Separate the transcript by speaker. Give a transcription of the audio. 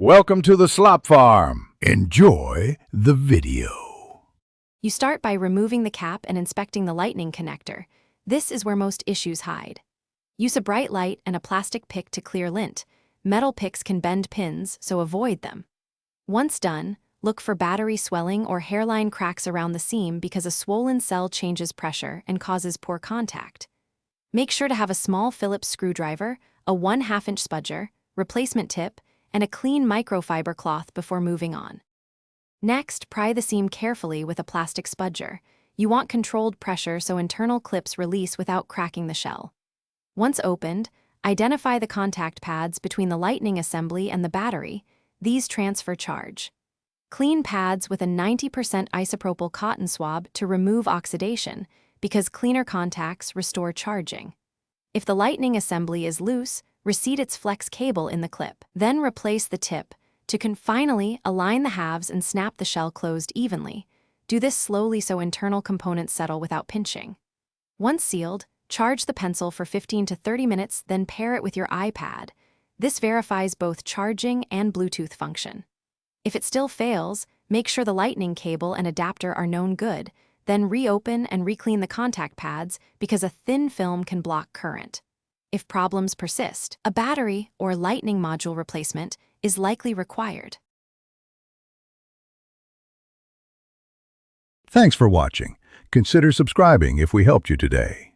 Speaker 1: Welcome to the slop farm. Enjoy the video.
Speaker 2: You start by removing the cap and inspecting the lightning connector. This is where most issues hide. Use a bright light and a plastic pick to clear lint. Metal picks can bend pins, so avoid them. Once done, look for battery swelling or hairline cracks around the seam because a swollen cell changes pressure and causes poor contact. Make sure to have a small Phillips screwdriver, a 1/2-inch spudger, replacement tip, and a clean microfiber cloth before moving on. Next, pry the seam carefully with a plastic spudger. You want controlled pressure so internal clips release without cracking the shell. Once opened, identify the contact pads between the lightning assembly and the battery. These transfer charge. Clean pads with a 90% isopropyl cotton swab to remove oxidation, because cleaner contacts restore charging. If the lightning assembly is loose, reseat its flex cable in the clip. Then replace the tip. Finally, align the halves and snap the shell closed evenly. Do this slowly so internal components settle without pinching. Once sealed, charge the pencil for 15 to 30 minutes, then pair it with your iPad. This verifies both charging and Bluetooth function. If it still fails, make sure the lightning cable and adapter are known good, then reopen and reclean the contact pads because a thin film can block current. If problems persist, a battery or lightning module replacement is likely required.
Speaker 1: Thanks for watching. Consider subscribing if we helped you today.